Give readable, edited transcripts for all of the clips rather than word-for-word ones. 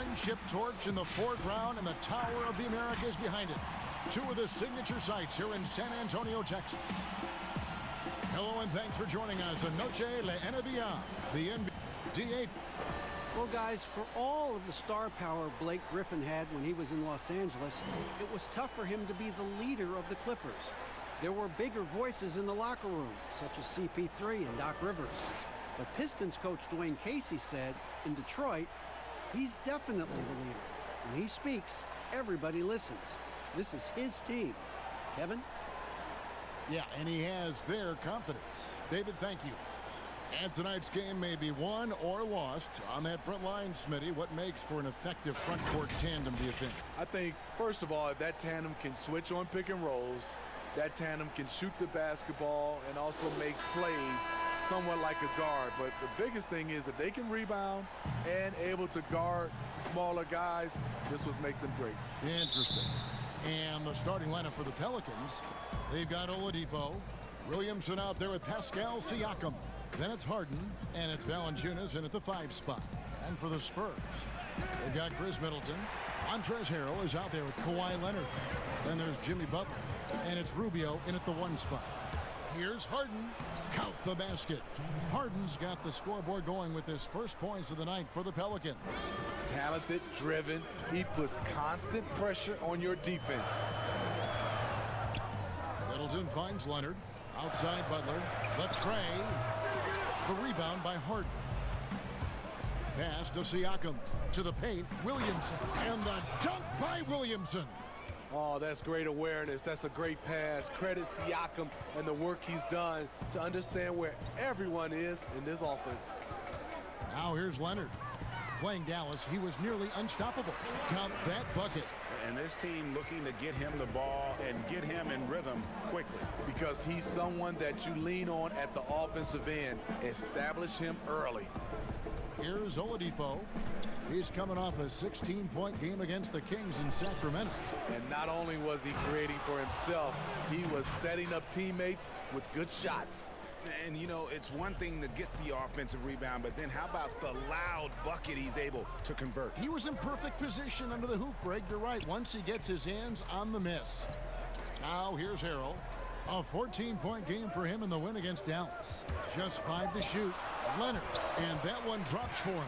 friendship torch in the foreground and the Tower of the Americas behind it. Two of the signature sites here in San Antonio, Texas. Hello and thanks for joining us on Noche La NBA, the NBA. Well, guys, for all of the star power Blake Griffin had when he was in Los Angeles, it was tough for him to be the leader of the Clippers. There were bigger voices in the locker room, such as CP3 and Doc Rivers. But Pistons coach Dwayne Casey said, in Detroit, he's definitely the leader. When he speaks, everybody listens. This is his team. Kevin? Yeah, and he has their confidence. David, thank you. And tonight's game may be won or lost on that front line, Smitty. What makes for an effective front court tandem, do you think? I think, first of all, if that tandem can switch on pick and rolls, that tandem can shoot the basketball and also make plays somewhat like a guard. But the biggest thing is if they can rebound and able to guard smaller guys, this will make them great. Interesting. And the starting lineup for the Pelicans, they've got Oladipo, Williamson out there with Pascal Siakam. Then it's Harden, and it's Valanciunas in at the 5 spot. And for the Spurs, they've got Chris Middleton. Montrezl Harrell is out there with Kawhi Leonard. Then there's Jimmy Butler, and it's Rubio in at the 1 spot. Here's Harden. Count the basket. Harden's got the scoreboard going with his first points of the night for the Pelicans. Talented, driven. He puts constant pressure on your defense. Middleton finds Leonard. Outside Butler. The tray. The rebound by Harden. Pass to Siakam. To the paint. Williamson. And the dunk by Williamson. Oh, that's great awareness. That's a great pass. Credit Siakam and the work he's done to understand where everyone is in this offense. Now here's Leonard. Playing Dallas, he was nearly unstoppable. Count that bucket. And this team looking to get him the ball and get him in rhythm quickly. Because he's someone that you lean on at the offensive end. Establish him early. Here's Oladipo. He's coming off a 16-point game against the Kings in Sacramento. And not only was he creating for himself, he was setting up teammates with good shots. And, you know, it's one thing to get the offensive rebound, but then how about the loud bucket he's able to convert? He was in perfect position under the hoop, Greg. You're right. Once he gets his hands on the miss. Now here's Harrell. A 14-point game for him in the win against Dallas. Just 5 to shoot. Leonard. And that one drops for him.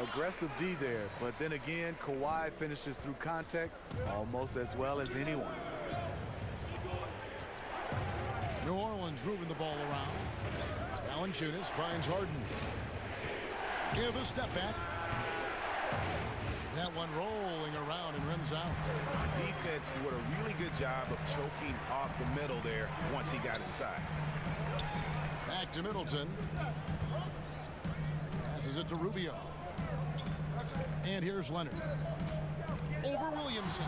Aggressive D there. But then again, Kawhi finishes through contact almost as well as anyone. New Orleans moving the ball around. Valanciunas finds Harden. Give a step back. That one rolling around and runs out. Defense did a really good job of choking off the middle there once he got inside. Back to Middleton. Passes it to Rubio. And here's Leonard. Over Williamson.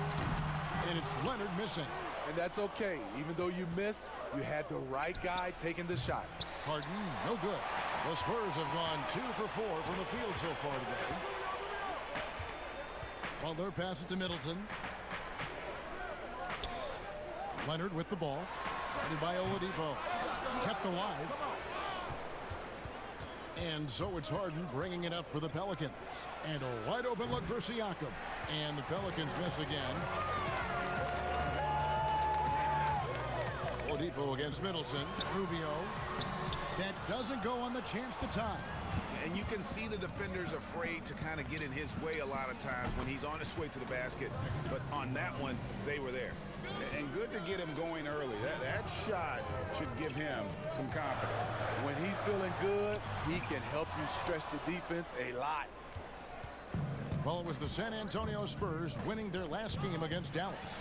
And it's Leonard missing. And that's okay. Even though you miss, you had the right guy taking the shot. Harden, no good. The Spurs have gone 2 for 4 from the field so far today. Butler passes to Middleton. Leonard with the ball. Headed by Oladipo. Kept alive. And so it's Harden bringing it up for the Pelicans. And a wide open look for Siakam. And the Pelicans miss again. Oladipo against Middleton. Rubio. That doesn't go on the chance to tie. And you can see the defenders afraid to kind of get in his way a lot of times when he's on his way to the basket. But on that one, they were there. And good to get him going early. That shot should give him some confidence. When he's feeling good, he can help you stretch the defense a lot. Well, it was the San Antonio Spurs winning their last game against Dallas.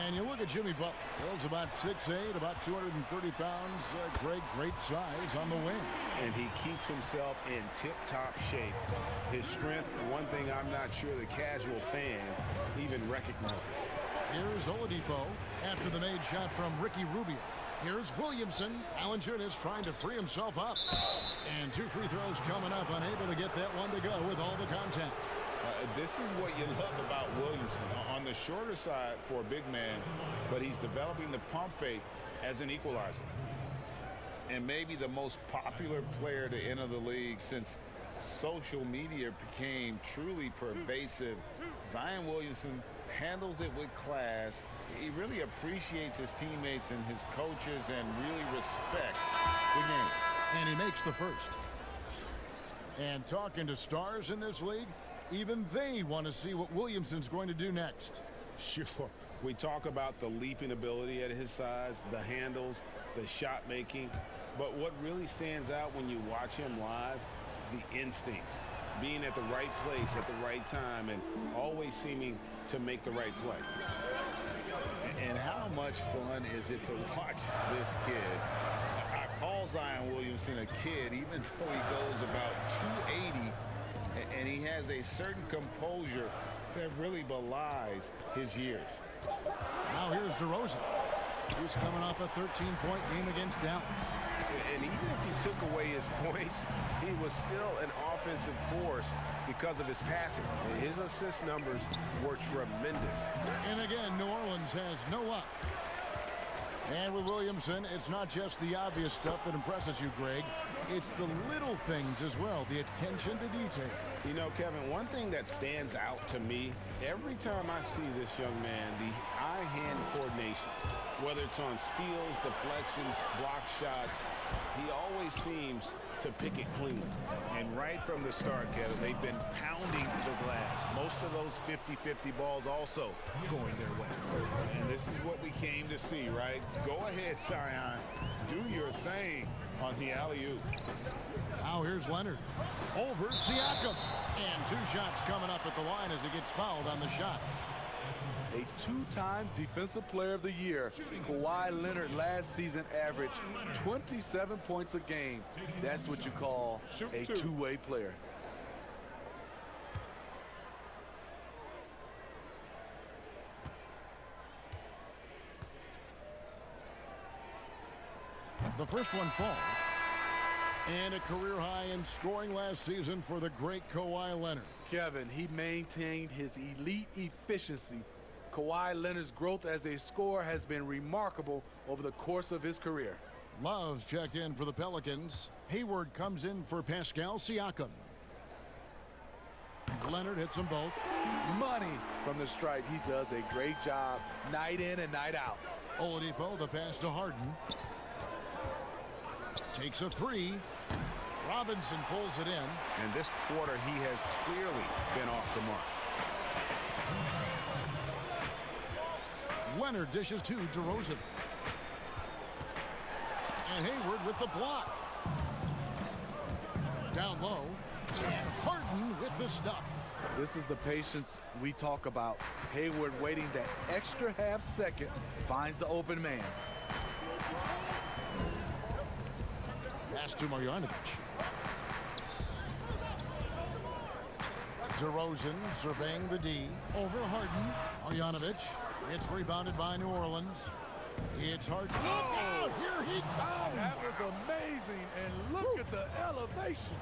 And you look at Jimmy Butler. He's about 6'8", about 230 pounds. Great size on the wing. And he keeps himself in tip-top shape. His strength, one thing I'm not sure the casual fan even recognizes. Here's Oladipo after the made shot from Ricky Rubio. Here's Williamson. Valanciunas trying to free himself up. And 2 free throws coming up, unable to get that one to go with all the contact. This is what you love about Williamson. On the shorter side for a big man, but he's developing the pump fake as an equalizer. And maybe the most popular player to enter the league since social media became truly pervasive. Zion Williamson handles it with class. He really appreciates his teammates and his coaches and really respects the game. And he makes the first. And talking to stars in this league, even they want to see what Williamson's going to do next. Sure. We talk about the leaping ability at his size, the handles, the shot making. But what really stands out when you watch him live, the instincts. Being at the right place at the right time and always seeming to make the right play. And how much fun is it to watch this kid? I call Zion Williamson a kid, even though he goes about 280, and he has a certain composure that really belies his years. Now here's DeRozan. He's coming off a 13-point game against Dallas. And even if he took away his points, he was still an offensive force because of his passing. His assist numbers were tremendous. And again, New Orleans has no luck. And with Williamson, it's not just the obvious stuff that impresses you, Greg. It's the little things as well, the attention to detail. You know, Kevin, one thing that stands out to me, every time I see this young man, the eye-hand coordination, whether it's on steals, deflections, block shots, he always seems to pick it cleanly. And right from the start, Kevin, they've been pounding the glass. Most of those 50-50 balls also going their way. And this is what we came to see, right? Go ahead, Zion. Do your thing on the alley-oop. Now here's Leonard. Over Siakam. And 2 shots coming up at the line as he gets fouled on the shot. A 2-time Defensive Player of the Year, Kawhi Leonard last season averaged 27 points a game. That's what you call a two-way player. The first one falls. And a career high in scoring last season for the great Kawhi Leonard. Kevin, he maintained his elite efficiency. Kawhi Leonard's growth as a scorer has been remarkable over the course of his career. Love's checked in for the Pelicans. Hayward comes in for Pascal Siakam. Leonard hits them both. Money from the stripe. He does a great job night in and night out. Oladipo, the pass to Harden. Takes a 3. Robinson pulls it in. And this quarter, he has clearly been off the mark. Leonard dishes to DeRozan. And Hayward with the block. Down low. And Harden with the stuff. This is the patience we talk about. Hayward waiting that extra half second, finds the open man. Pass to Marjanovic. DeRozan surveying the D. Over Harden. Marjanovic. It's rebounded by New Orleans. It's Harden. Look out! Here he comes! That was amazing, and look at the elevation.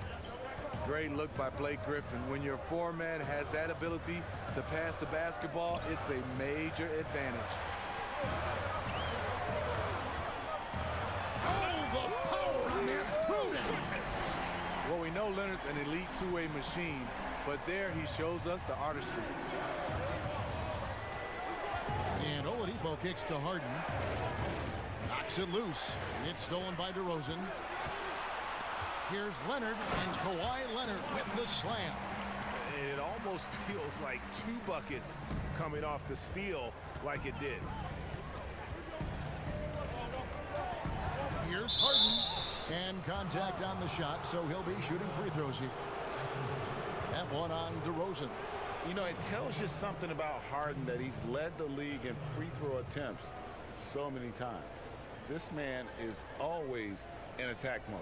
Great look by Blake Griffin. When your foreman has that ability to pass the basketball, it's a major advantage. Oh, the power on that boot! Well, we know Leonard's an elite two-way machine, but there he shows us the artistry. And Oladipo kicks to Harden. Knocks it loose. It's stolen by DeRozan. Here's Leonard, and Kawhi Leonard with the slam. And it almost feels like 2 buckets coming off the steal like it did. Here's Harden. And contact on the shot, so he'll be shooting free throws here. That one on DeRozan. You know, it tells you something about Harden that he's led the league in free throw attempts so many times. This man is always in attack mode.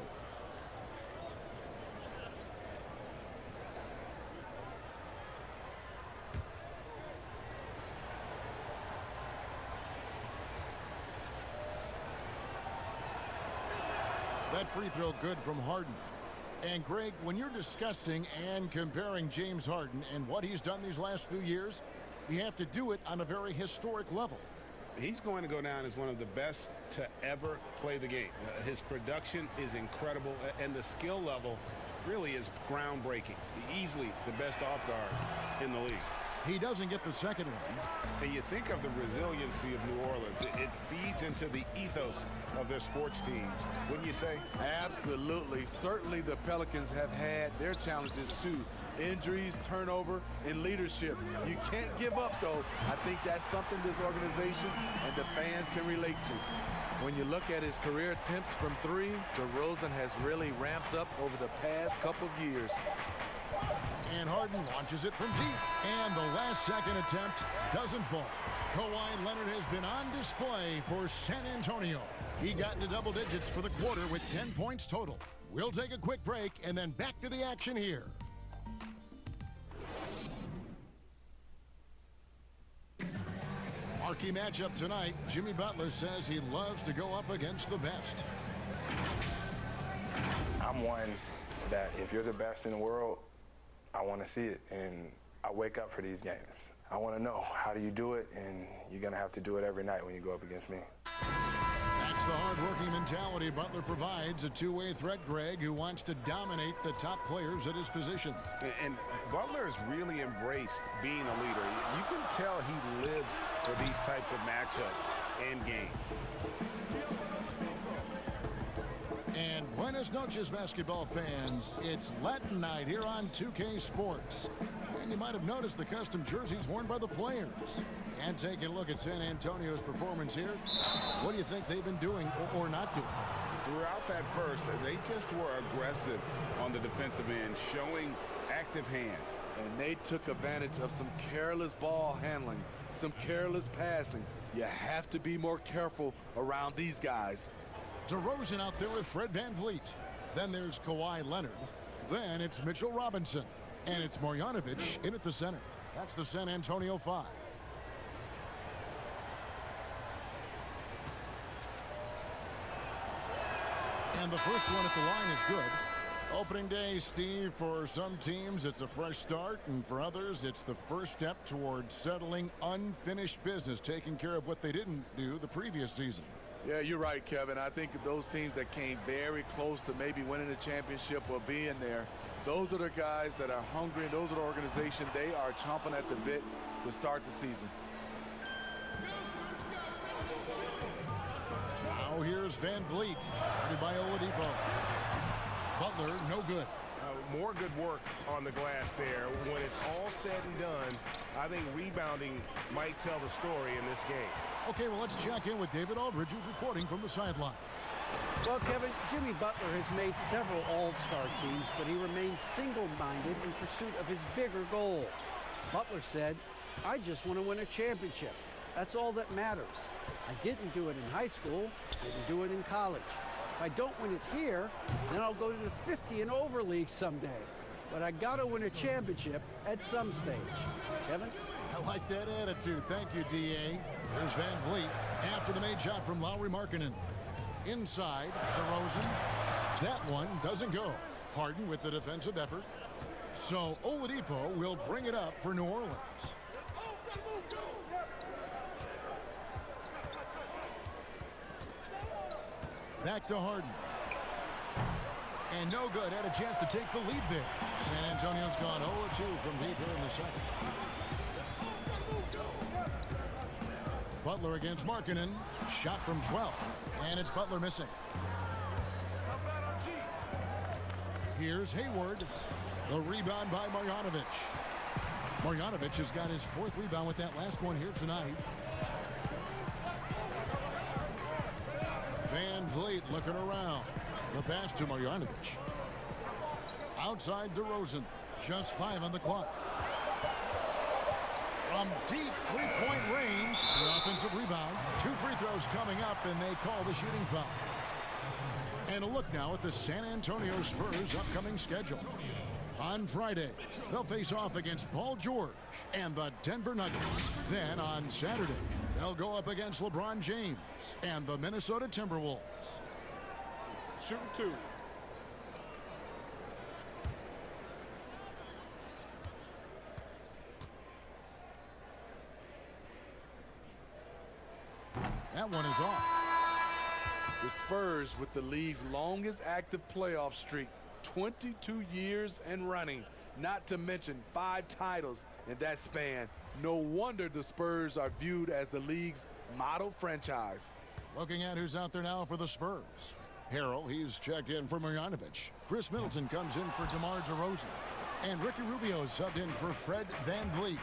That free throw good from Harden. And Greg, when you're discussing and comparing James Harden and what he's done these last few years, you have to do it on a very historic level. He's going to go down as one of the best to ever play the game. His production is incredible, and the skill level really is groundbreaking. Easily the best off guard in the league. He doesn't get the second one. And you think of the resiliency of New Orleans. It feeds into the ethos of their sports teams, wouldn't you say? Absolutely. Certainly the Pelicans have had their challenges too. Injuries, turnover, and leadership. You can't give up, though. I think that's something this organization and the fans can relate to. When you look at his career attempts from three, DeRozan has really ramped up over the past couple of years. And Harden launches it from deep. And the last second attempt doesn't fall. Kawhi Leonard has been on display for San Antonio. He got into double digits for the quarter with 10 points total. We'll take a quick break and then back to the action here. Marquee matchup tonight. Jimmy Butler says he loves to go up against the best. I'm one that if you're the best in the world, I want to see it, and I wake up for these games. I want to know, how do you do it, and you're going to have to do it every night when you go up against me. That's the hard-working mentality Butler provides, a two-way threat, Greg, who wants to dominate the top players at his position. And Butler has really embraced being a leader. You can tell he lives for these types of matchups and games. And buenas noches, basketball fans. It's Latin night here on 2K Sports. And you might have noticed the custom jerseys worn by the players. And taking a look at San Antonio's performance here, what do you think they've been doing or not doing? Throughout that first, they just were aggressive on the defensive end, showing active hands. And they took advantage of some careless ball handling, some careless passing. You have to be more careful around these guys. DeRozan out there with Fred VanVleet. Then there's Kawhi Leonard. Then it's Mitchell Robinson. And it's Marjanovic in at the center. That's the San Antonio 5. And the first one at the line is good. Opening day, Steve, for some teams it's a fresh start, and for others it's the first step towards settling unfinished business, taking care of what they didn't do the previous season. Yeah, you're right, Kevin. I think those teams that came very close to maybe winning the championship or being there, those are the guys that are hungry, and those are the organization. They are chomping at the bit to start the season. Now here's VanVleet, guarded by Oladipo. Butler, no good. More good work on the glass there. When it's all said and done, I think rebounding might tell the story in this game. Okay, well, let's check in with David Aldridge, who's reporting from the sideline. Well, Kevin, Jimmy Butler has made several all-star teams, but he remains single-minded in pursuit of his bigger goal. Butler said, "I just want to win a championship. That's all that matters. I didn't do it in high school, didn't do it in college. If I don't win it here, then I'll go to the 50 and over league someday. But I got to win a championship at some stage." Kevin? I like that attitude. Thank you, D.A. There's VanVleet after the made shot from Lauri Markkanen. Inside, DeRozan. That one doesn't go. Harden with the defensive effort. So Oladipo will bring it up for New Orleans. Back to Harden. And no good. Had a chance to take the lead there. San Antonio's gone 0-2 from deep here in the second. Butler against Markkanen. Shot from 12. And it's Butler missing. Here's Hayward. The rebound by Marjanovic. Marjanovic has got his fourth rebound with that last one here tonight. VanVleet looking around. The pass to Marjanovic. Outside DeRozan. Just 5 on the clock. From deep three-point range, the offensive rebound. 2 free throws coming up, and they call the shooting foul. And a look now at the San Antonio Spurs' upcoming schedule. On Friday, they'll face off against Paul George and the Denver Nuggets. Then on Saturday, they'll go up against LeBron James and the Minnesota Timberwolves. Shooting 2. That one is off. The Spurs with the league's longest active playoff streak. 22 years and running, not to mention 5 titles in that span. No wonder the Spurs are viewed as the league's model franchise. Looking at who's out there now for the Spurs. Harrell, he's checked in for Marjanovic. Chris Middleton comes in for DeMar DeRozan. And Ricky Rubio subbed in for Fred VanVleet.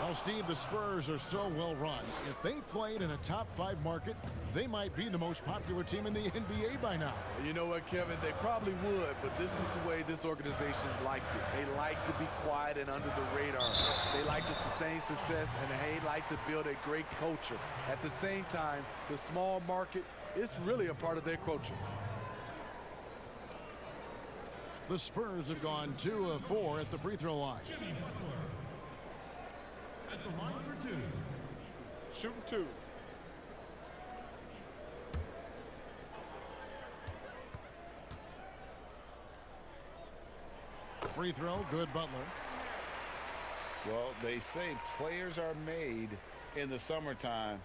Well, Steve, the Spurs are so well run. If they played in a top 5 market, they might be the most popular team in the NBA by now. You know what, Kevin? They probably would, but this is the way this organization likes it. They like to be quiet and under the radar. They like to sustain success, and they like to build a great culture. At the same time, the small market is really a part of their culture. The Spurs have gone 2 of 4 at the free throw line. At the line for 2. Shooting 2. Free throw, good, Butler. Well, they say players are made in the summertime,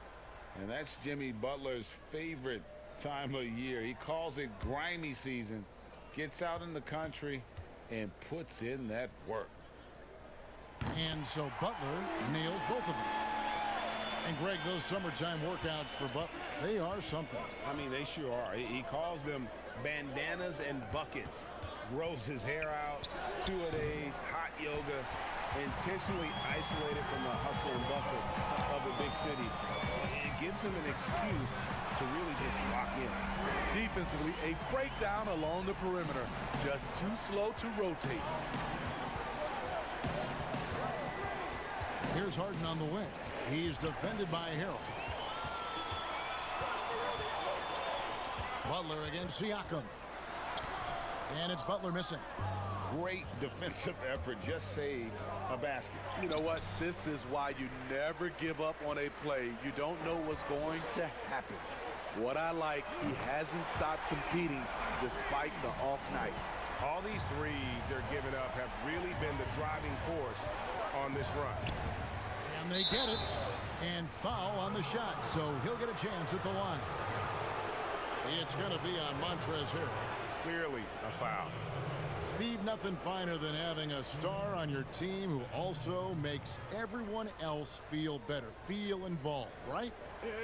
and that's Jimmy Butler's favorite time of year. He calls it grimy season, gets out in the country, and puts in that work. And so Butler nails both of them. And Greg, those summertime workouts for Butler, they are something. I mean, they sure are. He calls them bandanas and buckets. Grows his hair out, 2-a-days, hot yoga, intentionally isolated from the hustle and bustle of a big city. It gives him an excuse to really just lock in. Defensively, a breakdown along the perimeter. Just too slow to rotate. Here's Harden on the wing. He's defended by Harrell. Butler against Siakam. And it's Butler missing. Great defensive effort. Just saved a basket. You know what? This is why you never give up on a play. You don't know what's going to happen. What I like, he hasn't stopped competing despite the off night. All these threes they're giving up have really been the driving force on this run. And they get it. And foul on the shot. So he'll get a chance at the line. It's going to be on Montrezl Harrell. Clearly a foul. Steve, nothing finer than having a star on your team who also makes everyone else feel better, feel involved, right?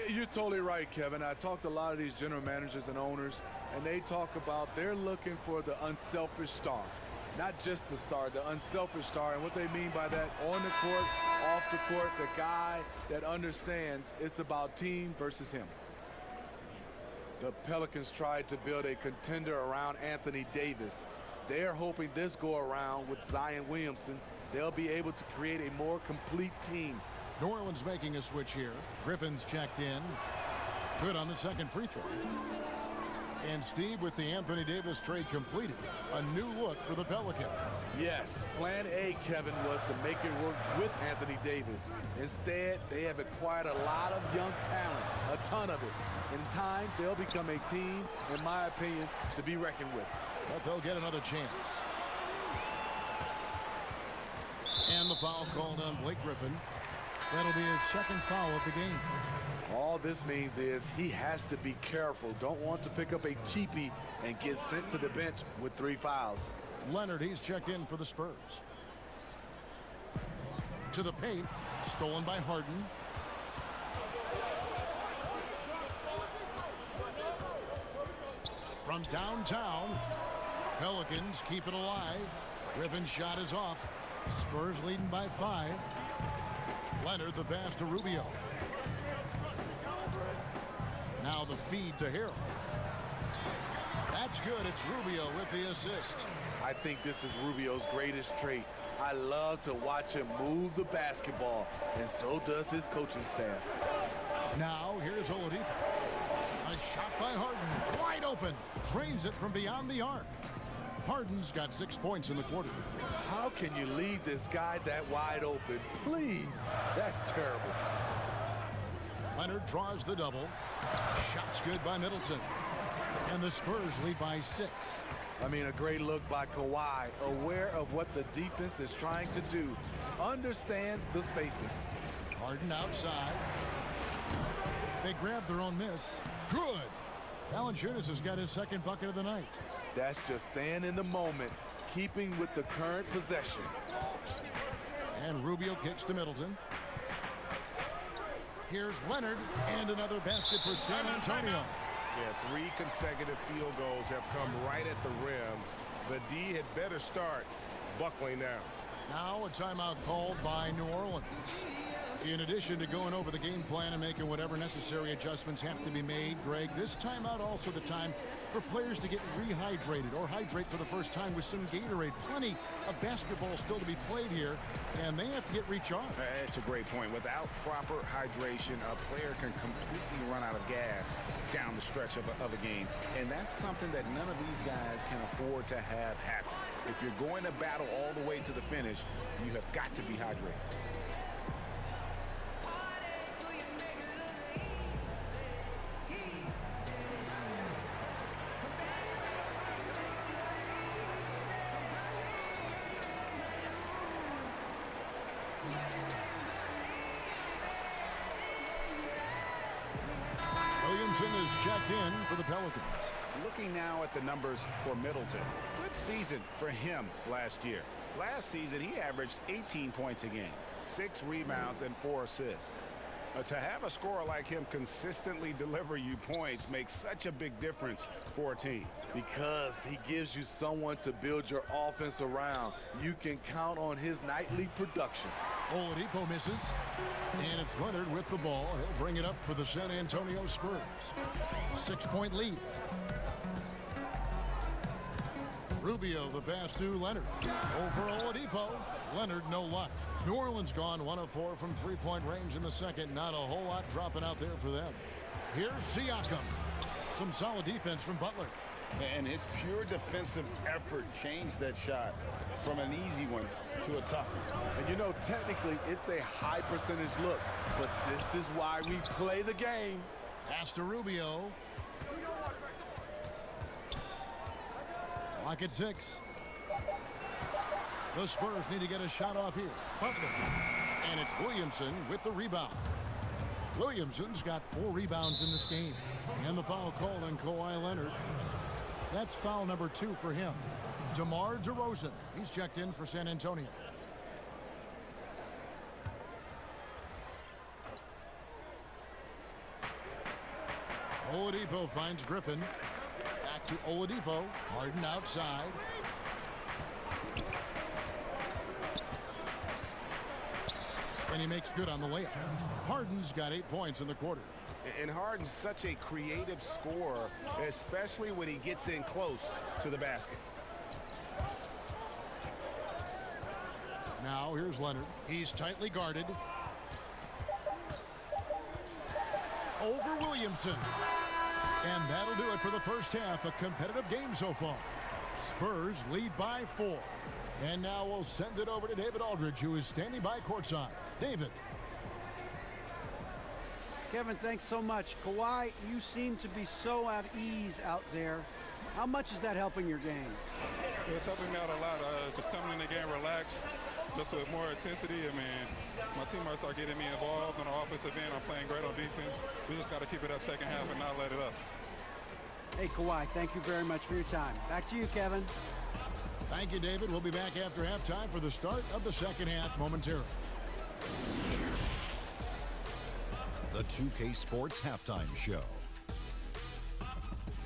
You're totally right, Kevin. I talked to a lot of these general managers and owners, and they talk about they're looking for the unselfish star. Not just the star, the unselfish star. And what they mean by that, on the court, off the court, the guy that understands it's about team versus him. The Pelicans tried to build a contender around Anthony Davis. They're hoping this go around with Zion Williamson, they'll be able to create a more complete team. New Orleans making a switch here. Griffin's checked in. Good on the second free throw. And Steve, with the Anthony Davis trade completed, a new look for the Pelicans. Yes, plan A, Kevin, was to make it work with Anthony Davis. Instead, they have acquired a lot of young talent, a ton of it. In time, they'll become a team, in my opinion, to be reckoned with. But they'll get another chance. And the foul called on Blake Griffin. That'll be his second foul of the game. All this means is he has to be careful. Don't want to pick up a cheapie and get sent to the bench with 3 fouls. Leonard, he's checked in for the Spurs. To the paint, stolen by Harden. From downtown, Pelicans keep it alive. Griffin's shot is off. Spurs leading by 5. Leonard the pass to Rubio. Now the feed to Harrell. That's good. It's Rubio with the assist. I think this is Rubio's greatest trait. I love to watch him move the basketball, and so does his coaching staff. Now here's Oladipo. A shot by Harden. Wide open. Drains it from beyond the arc. Harden's got 6 points in the quarter. How can you leave this guy that wide open? Please. That's terrible. Leonard draws the double. Shot's good by Middleton. And the Spurs lead by 6. I mean, a great look by Kawhi, aware of what the defense is trying to do. Understands the spacing. Harden outside. They grab their own miss. Good. Valanciunas has got his second bucket of the night. That's just staying in the moment, keeping with the current possession. And Rubio kicks to Middleton. Here's Leonard, and another basket for San Antonio. Yeah, 3 consecutive field goals have come right at the rim. The D had better start buckling now. Now a timeout called by New Orleans. In addition to going over the game plan and making whatever necessary adjustments have to be made, Greg, this timeout also the time for players to get rehydrated or hydrate for the first time with some Gatorade. Plenty of basketball still to be played here, and they have to get recharged. That's a great point. Without proper hydration, a player can completely run out of gas down the stretch of a game, and that's something that none of these guys can afford to have happen. If you're going to battle all the way to the finish, you have got to be hydrated. Williamson is checked in for the Pelicans. Looking now at the numbers for Middleton. Good season for him last year. Last season, he averaged 18 points a game, 6 rebounds, and 4 assists. To have a scorer like him consistently deliver you points makes such a big difference for a team. Because he gives you someone to build your offense around. You can count on his nightly production. Oladipo misses, and it's Leonard with the ball. He'll bring it up for the San Antonio Spurs. 6-point lead. Rubio, the pass to Leonard. Over Oladipo. Leonard, no luck. New Orleans gone 1 of 4 from three-point range in the second. Not a whole lot dropping out there for them. Here's Siakam. Some solid defense from Butler. And his pure defensive effort changed that shot from an easy one to a tough one. And you know, technically, it's a high percentage look. But this is why we play the game. Pass to Rubio. Lock at 6. The Spurs need to get a shot off here. Butler. And it's Williamson with the rebound. Williamson's got 4 rebounds in this game. And the foul called on Kawhi Leonard. That's foul number 2 for him. DeMar DeRozan. He's checked in for San Antonio. Oladipo finds Griffin. Back to Oladipo. Harden outside. And he makes good on the layup. Harden's got 8 points in the quarter. And Harden's such a creative scorer, especially when he gets in close to the basket. Now here's Leonard. He's tightly guarded. Over Williamson. And that'll do it for the first half. A competitive game so far. Spurs lead by 4. And now we'll send it over to David Aldridge, who is standing by courtside. David. Kevin, thanks so much. Kawhi, you seem to be so at ease out there. How much is that helping your game? It's helping me out a lot. Just coming in the game relaxed, just with more intensity. I mean, my teammates are getting me involved on the offensive end. I'm playing great on defense. We just got to keep it up second half and not let it up. Hey, Kawhi, thank you very much for your time. Back to you, Kevin. Thank you, David. We'll be back after halftime for the start of the second half momentarily. The 2K Sports Halftime Show.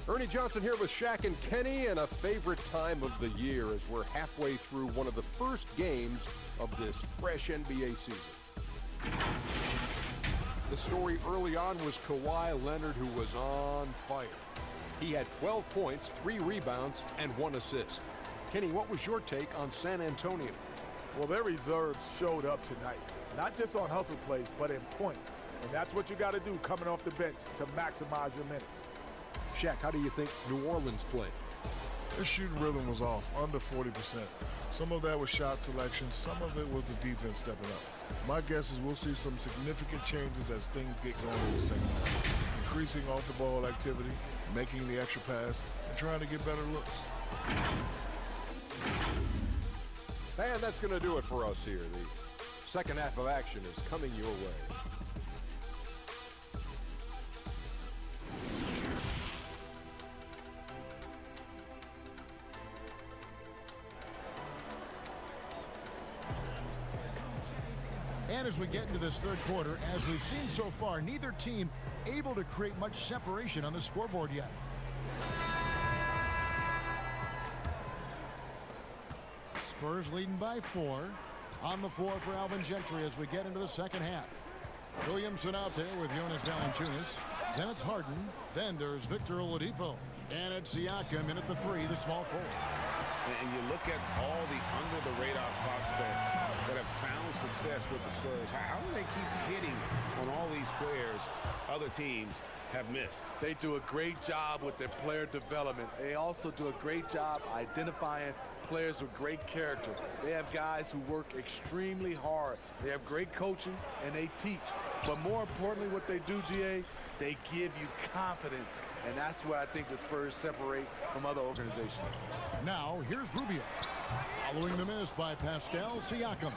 Ernie Johnson here with Shaq and Kenny, and a favorite time of the year as we're halfway through one of the first games of this fresh NBA season. The story early on was Kawhi Leonard, who was on fire. He had 12 points, 3 rebounds, and 1 assist. Kenny, what was your take on San Antonio? Well, their reserves showed up tonight. Not just on hustle plays, but in points. And that's what you got to do coming off the bench to maximize your minutes. Shaq, how do you think New Orleans played? Their shooting rhythm was off, under 40%. Some of that was shot selection. Some of it was the defense stepping up. My guess is we'll see some significant changes as things get going in the second half. Increasing off-the-ball activity, making the extra pass, and trying to get better looks. And that's going to do it for us here. The second half of action is coming your way. And as we get into this third quarter, as we've seen so far, neither team able to create much separation on the scoreboard yet. Spurs leading by 4. On the floor for Alvin Gentry as we get into the second half. Williamson out there with Jonas Valanciunas. Then it's Harden. Then there's Victor Oladipo. And it's Siakam in at the 3, the small forward. And you look at all the under-the-radar prospects that have found success with the Spurs. How do they keep hitting on all these players other teams have missed? They do a great job with their player development. They also do a great job identifying players with great character. They have guys who work extremely hard. They have great coaching, and they teach. But more importantly, what they do, GA, they give you confidence. And that's where I think the Spurs separate from other organizations. Now, here's Rubio. Following the miss by Pascal Siakam.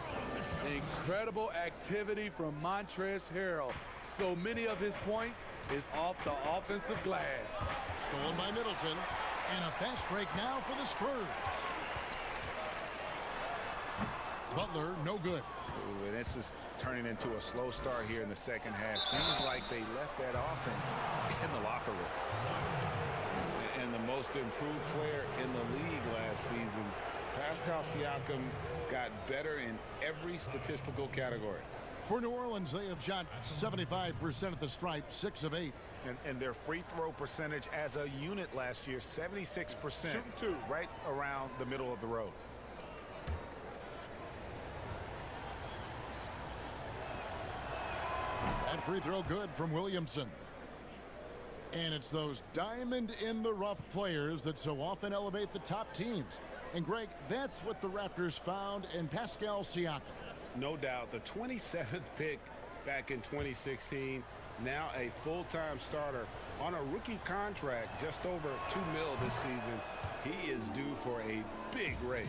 Incredible activity from Montrezl Harrell. So many of his points is off the offensive glass. Stolen by Middleton. And a fast break now for the Spurs. Butler, no good. Ooh, this is turning into a slow start here in the second half. Seems like they left that offense in the locker room. And the most improved player in the league last season, Pascal Siakam, got better in every statistical category. For New Orleans, they have shot 75% at the stripe, 6 of 8. And their free throw percentage as a unit last year, 76%. Right around the middle of the road. That free throw good from Williamson. And it's those diamond-in-the-rough players that so often elevate the top teams. And, Greg, that's what the Raptors found in Pascal Siakam. No doubt. The 27th pick back in 2016. Now a full-time starter on a rookie contract, just over $2 million this season. He is due for a big raise.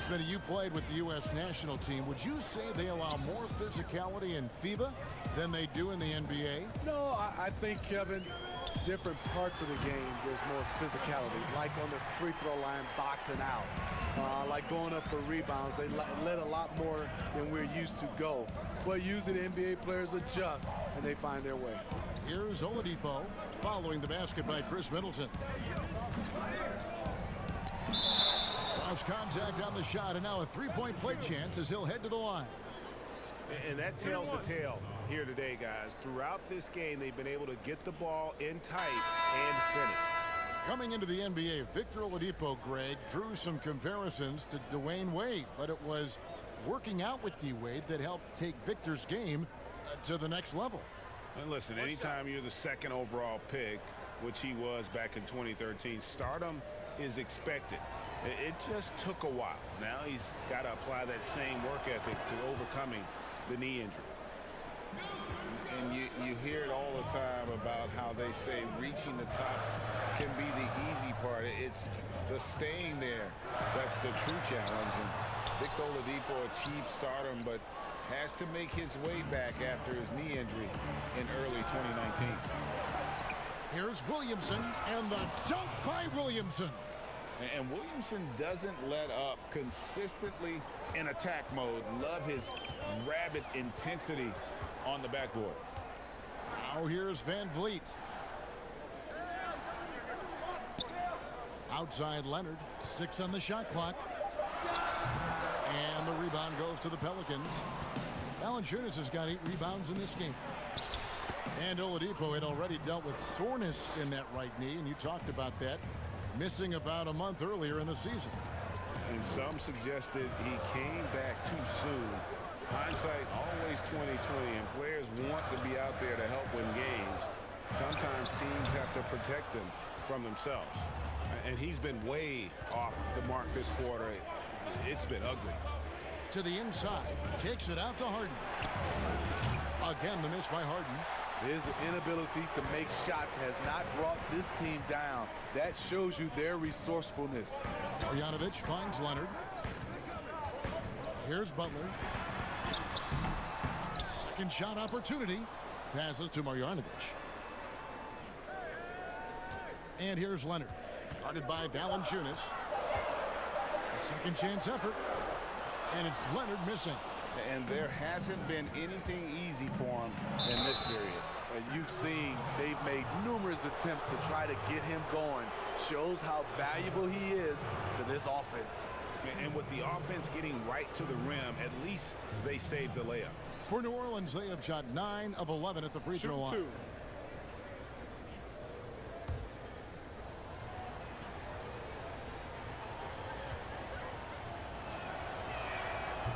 Smitty, you played with the U.S. national team. Would you say they allow more physicality in FIBA than they do in the NBA? No, I think, Kevin, different parts of the game, there's more physicality. Like on the free throw line, boxing out. Like going up for rebounds, they let a lot more than we're used to go. But usually the NBA players adjust, and they find their way. Here's Oladipo following the basket by Chris Middleton. Cross contact on the shot, and now a three-point play chance as he'll head to the line. And that tells the tale here today, guys. Throughout this game, they've been able to get the ball in tight and finish. Coming into the NBA, Victor Oladipo, Greg, drew some comparisons to Dwayne Wade, but it was working out with D-Wade that helped take Victor's game to the next level. And listen, anytime you're the second overall pick, which he was back in 2013, stardom is expected. It just took a while. Now he's got to apply that same work ethic to overcoming the knee injury. And you hear it all the time about how they say reaching the top can be the easy part. It's the staying there that's the true challenge. And Victor Oladipo achieved stardom, but has to make his way back after his knee injury in early 2019. Here's Williamson, and the dunk by Williamson. And Williamson doesn't let up consistently in attack mode. Love his rabid intensity on the backboard. Now here's Van Vliet. Outside Leonard, 6 on the shot clock. And the rebound goes to the Pelicans. Valanciunas has got 8 rebounds in this game. And Oladipo had already dealt with soreness in that right knee, and you talked about that, missing about a month earlier in the season. And some suggested he came back too soon. Hindsight always 20/20, and players want to be out there to help win games. Sometimes teams have to protect them from themselves. And he's been way off the mark this quarter. It's been ugly. To the inside, kicks it out to Harden. Again, the miss by Harden. His inability to make shots has not brought this team down. That shows you their resourcefulness. Marjanovic finds Leonard. Here's Butler. Second shot opportunity. Passes to Marjanovic. And here's Leonard. Guarded by Valanciunas. A second chance effort. And it's Leonard missing. And there hasn't been anything easy for him in this period. And you've seen they've made numerous attempts to try to get him going. Shows how valuable he is to this offense. And with the offense getting right to the rim, at least they saved the layup. For New Orleans, they have shot 9 of 11 at the free throw line.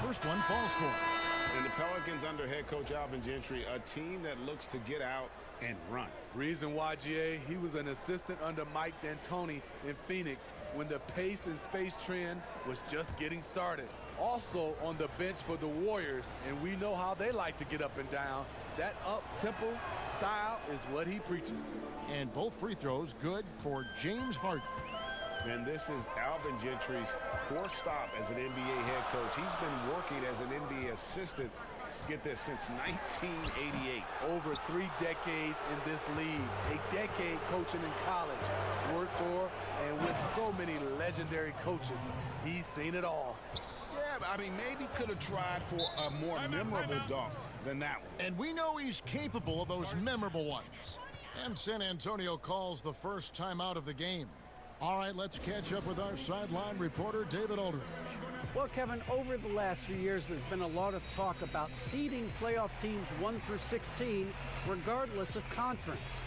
First one falls for him. And the Pelicans under head coach Alvin Gentry, a team that looks to get out and run. Reason why, GA, he was an assistant under Mike D'Antoni in Phoenix when the pace and space trend was just getting started. Also on the bench for the Warriors, and we know how they like to get up and down. That up-tempo style is what he preaches. And both free throws good for James Harden. And this is Alvin Gentry's fourth stop as an NBA head coach. He's been working as an NBA assistant, get this, since 1988. Over 3 decades in this league. A decade coaching in college. Worked for and with so many legendary coaches. He's seen it all. Yeah, I mean, maybe could have tried for a more memorable dunk than that one. And we know he's capable of those memorable ones. And San Antonio calls the first timeout of the game. All right, let's catch up with our sideline reporter, David Aldridge. Well, Kevin, over the last few years, there's been a lot of talk about seeding playoff teams 1 through 16, regardless of conference.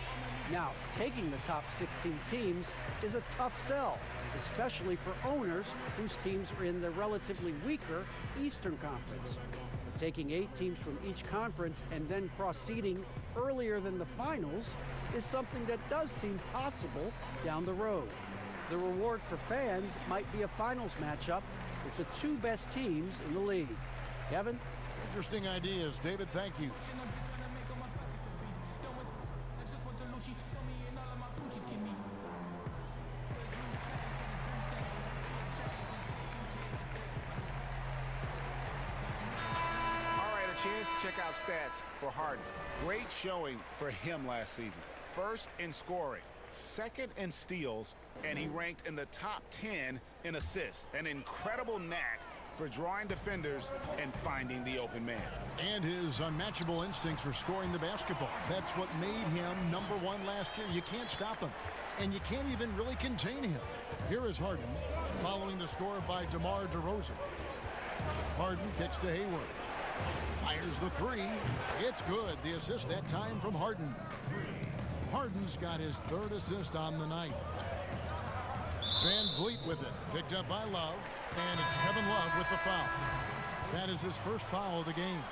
Now, taking the top 16 teams is a tough sell, especially for owners whose teams are in the relatively weaker Eastern Conference. But taking 8 teams from each conference and then cross-seeding earlier than the finals is something that does seem possible down the road. The reward for fans might be a finals matchup with the 2 best teams in the league. Kevin? Interesting ideas. David, thank you. All right, a chance to check out stats for Harden. Great showing for him last season. First in scoring, second in steals, and he ranked in the top 10 in assists. An incredible knack for drawing defenders and finding the open man. And his unmatchable instincts for scoring the basketball. That's what made him #1 last year. You can't stop him, and you can't even really contain him. Here is Harden following the score by DeMar DeRozan. Harden kicks to Hayward. Fires the 3. It's good. The assist that time from Harden. Harden's got his 3rd assist on the night. Van Vliet with it. Picked up by Love. And it's Kevin Love with the foul. That is his first foul of the game.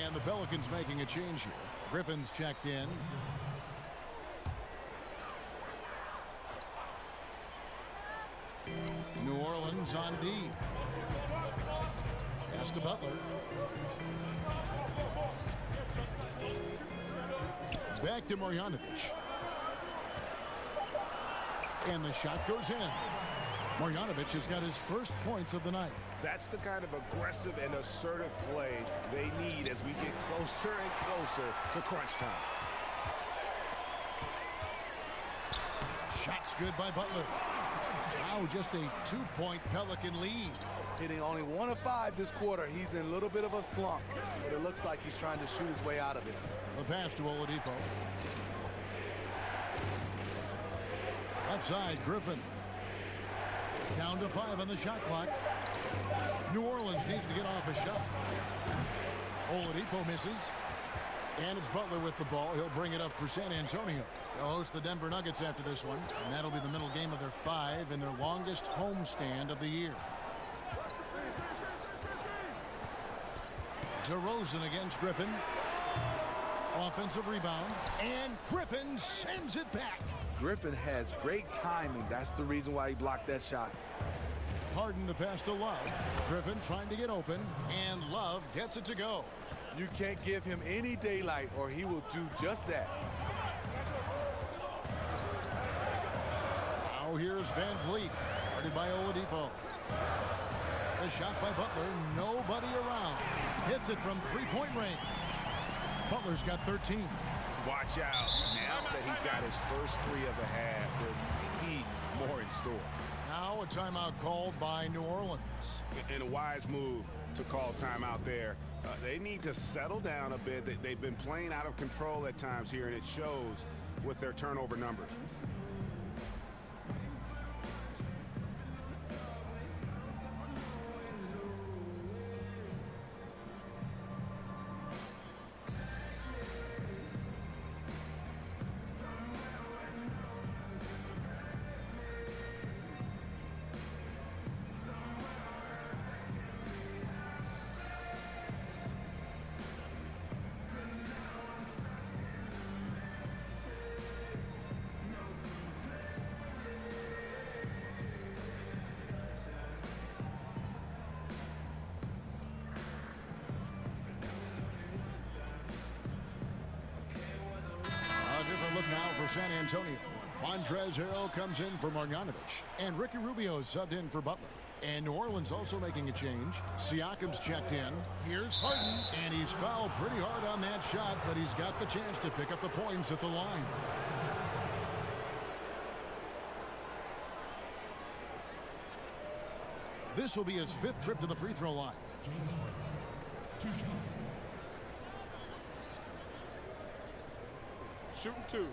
And the Pelicans making a change here. Griffin's checked in. New Orleans on D. Pass to Butler. Back to Marjanovic. And the shot goes in. Marjanovic has got his first points of the night. That's the kind of aggressive and assertive play they need as we get closer and closer to crunch time. Shot's good by Butler. Now just a 2-point Pelican lead. Hitting only 1 of 5 this quarter. He's in a little bit of a slump, but it looks like he's trying to shoot his way out of it. The pass to Oladipo. Left side, Griffin. Down to 5 on the shot clock. New Orleans needs to get off a shot. Oladipo misses. And it's Butler with the ball. He'll bring it up for San Antonio. They'll host the Denver Nuggets after this one. And that'll be the middle game of their 5 and their longest homestand of the year. DeRozan against Griffin. Offensive rebound. And Griffin sends it back. Griffin has great timing. That's the reason why he blocked that shot. Harden the pass to Love. Griffin trying to get open. And Love gets it to go. You can't give him any daylight or he will do just that. Now here's Van Vliet. Guarded by Oladipo. The shot by Butler. Nobody around. Hits it from 3-point range. Butler's got 13. Watch out. Now that he's got his first 3 of the half, there may be more in store. Now a timeout called by New Orleans. In a wise move, to call timeout there. They need to settle down a bit. They've been playing out of control at times here, and it shows with their turnover numbers. Look now for San Antonio. Montrezl Harrell comes in for Marjanovic. And Ricky Rubio subbed in for Butler. And New Orleans also making a change. Siakam's checked in. Here's Harden. And he's fouled pretty hard on that shot, but he's got the chance to pick up the points at the line. This will be his 5th trip to the free throw line. Shooting 2.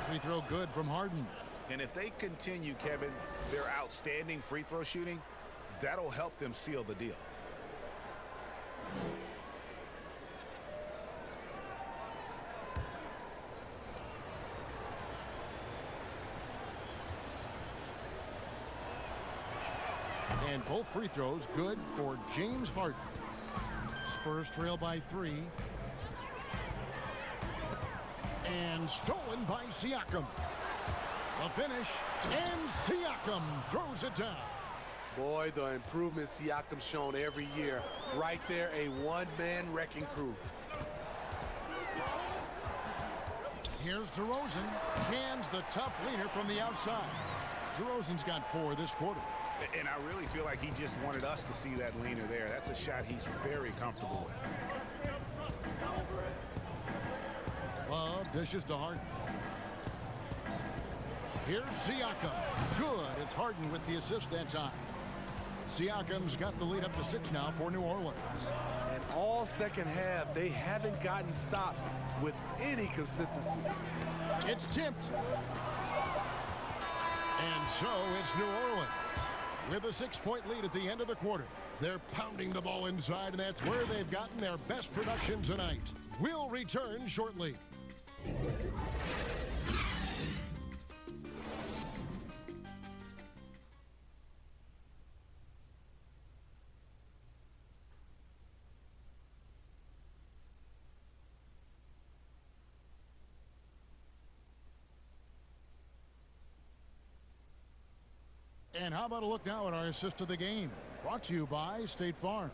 Free throw good from Harden. And if they continue, Kevin, their outstanding free throw shooting, that'll help them seal the deal. And both free throws good for James Harden. Spurs trail by 3. And stolen by Siakam. The finish, and Siakam throws it down. Boy, the improvement Siakam's shown every year. Right there, a one-man wrecking crew. Here's DeRozan. Cans the tough leaner from the outside. DeRozan's got 4 this quarter. And I really feel like he just wanted us to see that leaner there. That's a shot he's very comfortable with. Love dishes to Harden. Here's Siakam. Good. It's Harden with the assist that time. Siakam's got the lead up to 6 now for New Orleans. And all second half, they haven't gotten stops with any consistency. It's tipped. And so it's New Orleans with a 6-point lead at the end of the quarter. They're pounding the ball inside, and that's where they've gotten their best production tonight. We'll return shortly. And how about a look now at our assist of the game? Brought to you by State Farm.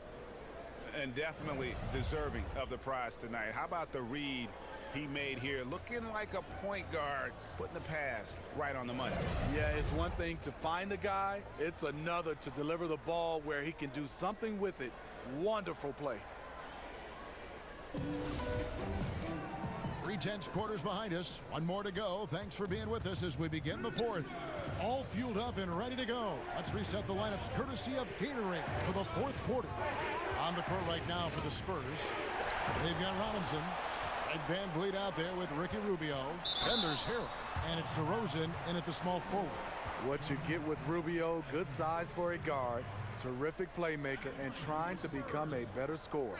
And definitely deserving of the prize tonight. How about the read he made here? Looking like a point guard, putting the pass right on the money. Yeah, it's one thing to find the guy. It's another to deliver the ball where he can do something with it. Wonderful play. 3/10 quarters behind us. 1 more to go. Thanks for being with us as we begin the 4th. All fueled up and ready to go. Let's reset the lineups courtesy of Gatorade for the 4th quarter. On the court right now for the Spurs, they've got Robinson and Van Vliet out there with Ricky Rubio. Then there's Harrell, and it's DeRozan in at the small forward. What you get with Rubio, good size for a guard, terrific playmaker, and trying to become a better scorer.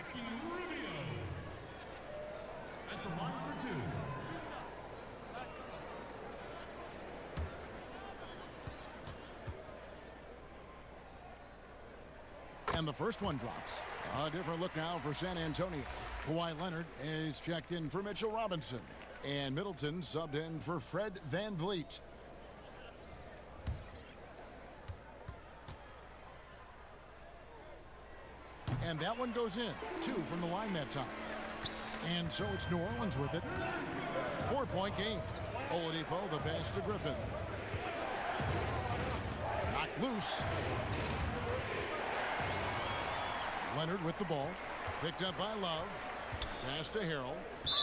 At the line for 2. And the first one drops. A different look now for San Antonio. Kawhi Leonard is checked in for Mitchell Robinson. And Middleton subbed in for Fred Van Vliet. And that one goes in. 2 from the line that time. And so it's New Orleans with it. 4-point game. Oladipo, the pass to Griffin. Knocked loose. Leonard with the ball. Picked up by Love. Pass to Harrell.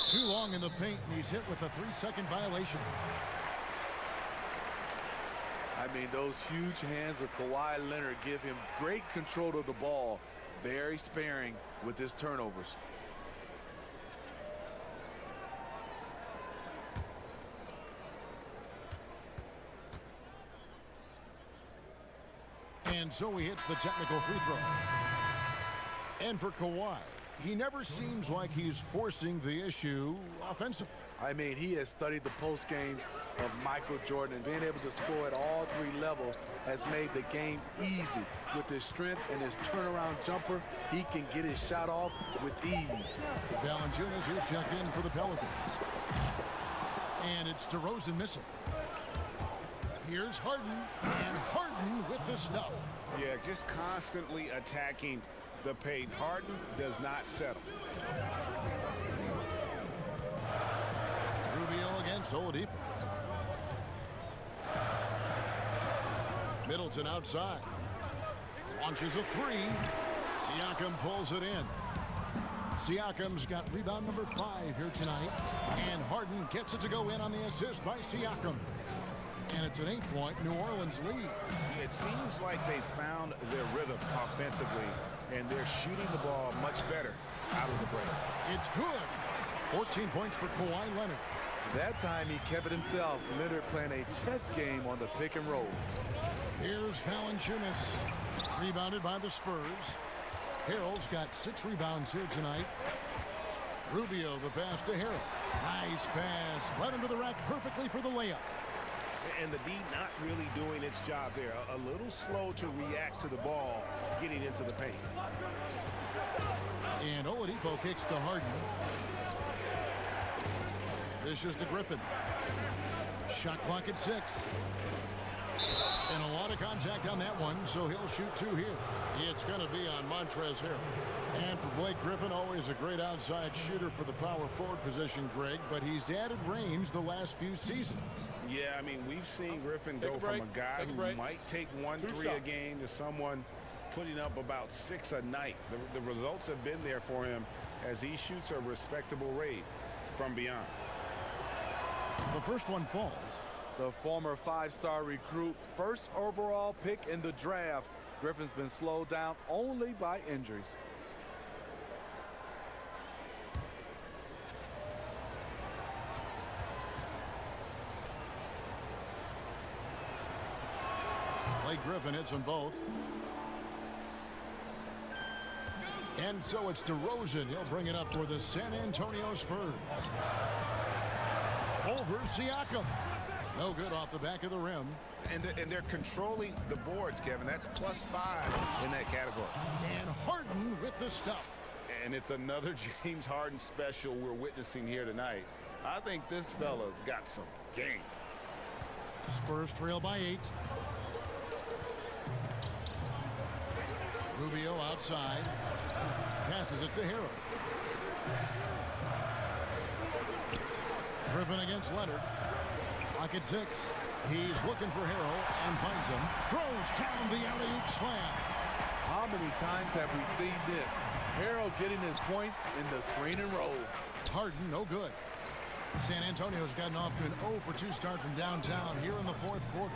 Too long in the paint, and he's hit with a 3-second violation. I mean, those huge hands of Kawhi Leonard give him great control of the ball. Very sparing with his turnovers. And so he hits the technical free throw. And for Kawhi, he never seems like he's forcing the issue offensively. I mean, he has studied the post games of Michael Jordan, and being able to score at all 3 levels has made the game easy. With his strength and his turnaround jumper, he can get his shot off with ease. Valanciunas is checked in for the Pelicans. And it's DeRozan missing. Here's Harden, and Harden with the stuff. Yeah, just constantly attacking the paint. Harden does not settle. Rubio against Oladipo. Middleton outside. Launches a 3. Siakam pulls it in. Siakam's got rebound number 5 here tonight. And Harden gets it to go in on the assist by Siakam. And it's an 8-point New Orleans lead. It seems like they found their rhythm offensively, and they're shooting the ball much better out of the break. It's good. 14 points for Kawhi Leonard. That time he kept it himself. Leonard playing a chess game on the pick and roll. Here's Valanciunas. Rebounded by the Spurs. Harrell's got 6 rebounds here tonight. Rubio, the pass to Harrell. Nice pass. Right under the rack perfectly for the layup. And the D not really doing its job there. A little slow to react to the ball getting into the paint. And Oladipo kicks to Harden. This is to Griffin. Shot clock at 6. And a lot of contact on that one, so he'll shoot 2 here. It's going to be on Montrezl Harrell. And for Blake Griffin, always a great outside shooter for the power forward position, Greg, but he's added range the last few seasons. Yeah, I mean, we've seen Griffin go from a guy who might take 1-3 a game to someone putting up about 6 a night. The results have been there for him as he shoots a respectable rate from beyond. The first one falls. The former 5-star recruit, first overall pick in the draft. Griffin's been slowed down only by injuries. Blake Griffin hits them both. And so it's DeRozan. He'll bring it up for the San Antonio Spurs. Over Siakam. No good off the back of the rim. And they're controlling the boards, Kevin. That's +5 in that category. And Harden with the stuff. And it's another James Harden special we're witnessing here tonight. I think this fella's got some game. Spurs trail by 8. Rubio outside. Passes it to Harrell. Griffin against Leonard. Clock at 6. He's looking for Harrell and finds him. Throws down the alley-oop slam. How many times have we seen this? Harrell getting his points in the screen and roll. Harden, no good. San Antonio's gotten off to an 0-for-2 start from downtown here in the 4th quarter.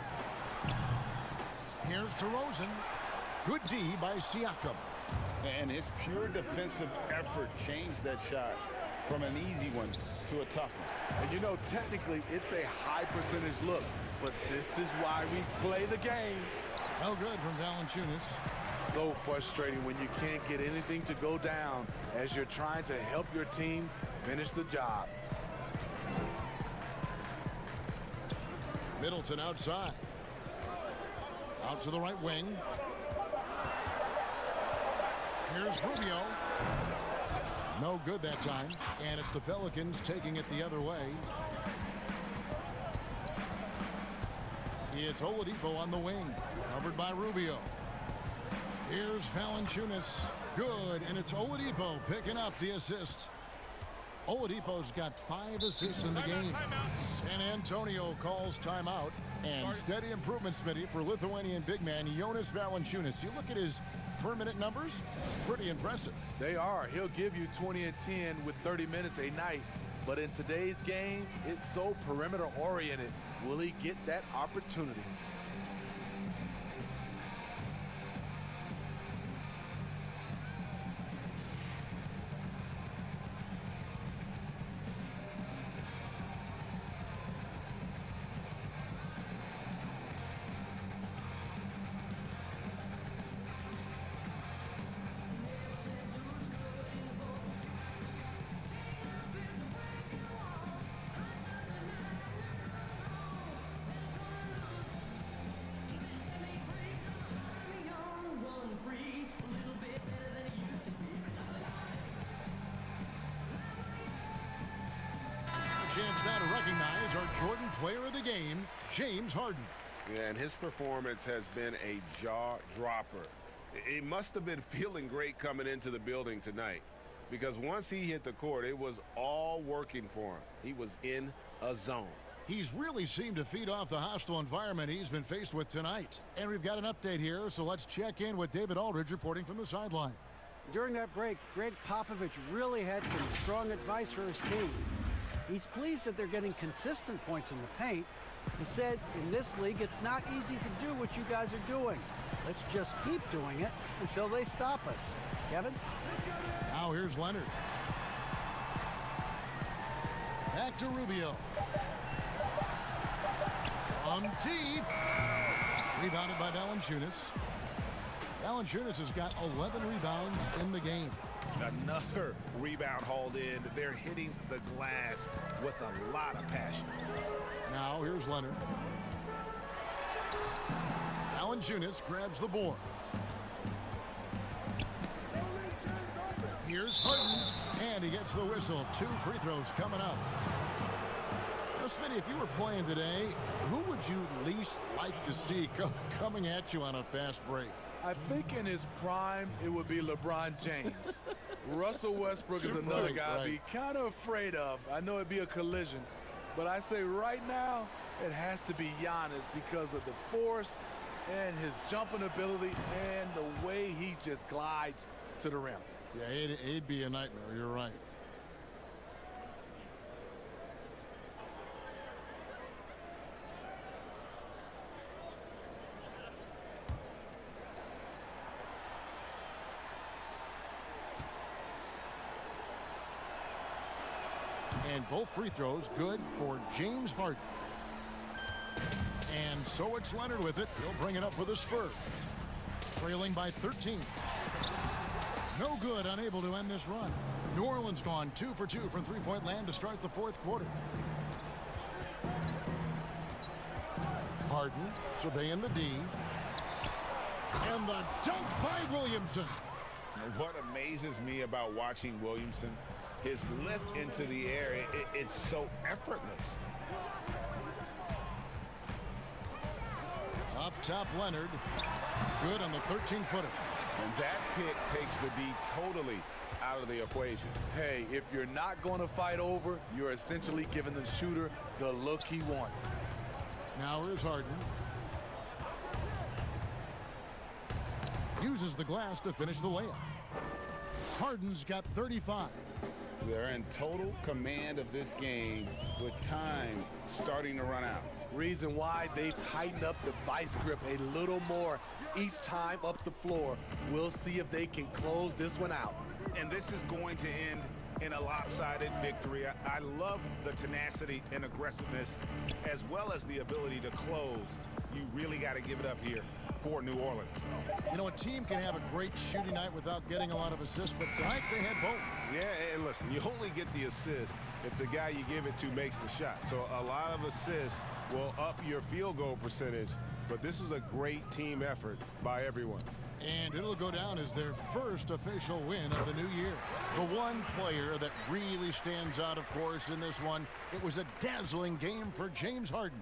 Here's DeRozan. Good D by Siakam. And his pure defensive effort changed that shot from an easy one to a tough one. And you know, technically, it's a high percentage look, but this is why we play the game. No good from Valanciunas. So frustrating when you can't get anything to go down as you're trying to help your team finish the job. Middleton outside. Out to the right wing. Here's Rubio. No good that time. And it's the Pelicans taking it the other way. It's Oladipo on the wing. Covered by Rubio. Here's Valanciunas. Good. And it's Oladipo picking up the assist. Oladipo's got 5 assists in the game. San Antonio. Antonio calls timeout. And steady improvement, Smitty, for Lithuanian big man Jonas Valanciunas. You look at his per-minute numbers, pretty impressive. They are. He'll give you 20 and 10 with 30 minutes a night. But in today's game, it's so perimeter-oriented. Will he get that opportunity? Chance now to recognize our Jordan player of the game, James Harden. Yeah, and his performance has been a jaw dropper. He must have been feeling great coming into the building tonight, because once he hit the court, it was all working for him. He was in a zone. He's really seemed to feed off the hostile environment he's been faced with tonight. And we've got an update here, so let's check in with David Aldridge reporting from the sideline. During that break, Greg Popovich really had some strong advice for his team. He's pleased that they're getting consistent points in the paint. He said, in this league, it's not easy to do what you guys are doing. Let's just keep doing it until they stop us. Kevin? Now here's Leonard. Back to Rubio. On deep. Rebounded by Valanciunas. Valanciunas has got 11 rebounds in the game. Another rebound hauled in. They're hitting the glass with a lot of passion. Now here's Leonard. Valanciunas grabs the board. Here's Harden, and he gets the whistle. 2 free throws coming up. Now, Smitty, if you were playing today, who would you least like to see coming at you on a fast break? I think in his prime, it would be LeBron James. Russell Westbrook is another guy I'd be kind of afraid of. I know it'd be a collision, but I say right now, it has to be Giannis because of the force and his jumping ability and the way he just glides to the rim. Yeah, it'd be a nightmare. You're right. And both free throws good for James Harden. And so it's Leonard with it. He'll bring it up for the Spurs. Trailing by 13. No good, unable to end this run. New Orleans gone 2 for 2 from three-point land to start the fourth quarter. Harden surveying the D. And the dunk by Williamson. What amazes me about watching Williamson, his lift into the air, it's so effortless. Up top, Leonard. Good on the 13-footer. And that pick takes the D totally out of the equation. Hey, if you're not going to fight over, you're essentially giving the shooter the look he wants. Now here's Harden. Uses the glass to finish the layup. Harden's got 35. They're in total command of this game with time starting to run out. Reason why they've tightened up the vice grip a little more each time up the floor. We'll see if they can close this one out. And this is going to end in a lopsided victory. I love the tenacity and aggressiveness as well as the ability to close. You really got to give it up here for New Orleans. You know, a team can have a great shooting night without getting a lot of assists, but tonight they had both. Yeah, and listen, you only get the assist if the guy you give it to makes the shot. So a lot of assists will up your field goal percentage, but this was a great team effort by everyone. And it'll go down as their first official win of the new year. The one player that really stands out, of course, in this one, it was a dazzling game for James Harden.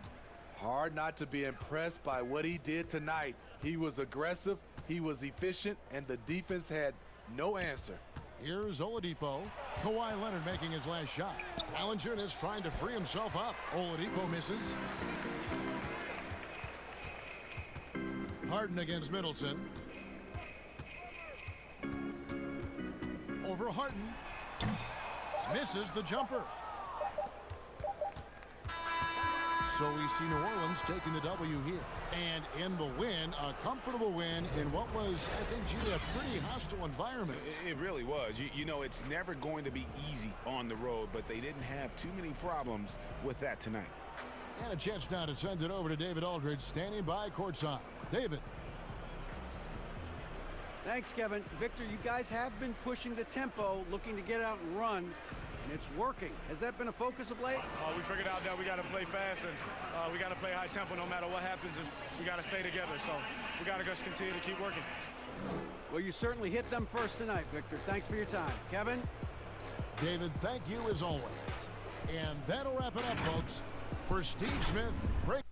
Hard not to be impressed by what he did tonight. He was aggressive, he was efficient, and the defense had no answer. Here's Oladipo. Kawhi Leonard making his last shot. Valanciunas trying to free himself up. Oladipo misses. Harden against Middleton. Over Harden. Misses the jumper. So we see New Orleans taking the W here. And in the win, a comfortable win in what was, I think, Gene, a pretty hostile environment. It really was. You know, it's never going to be easy on the road, but they didn't have too many problems with that tonight. And a chance now to send it over to David Aldridge, standing by courtside. David. Thanks, Kevin. Victor, you guys have been pushing the tempo, looking to get out and run, and it's working. Has that been a focus of late? We figured out that we got to play fast, and we got to play high tempo no matter what happens, and we got to stay together. So we got to just continue to keep working. Well, you certainly hit them first tonight, Victor. Thanks for your time. Kevin? David, thank you as always. And that'll wrap it up, folks. For Steve Smith, great.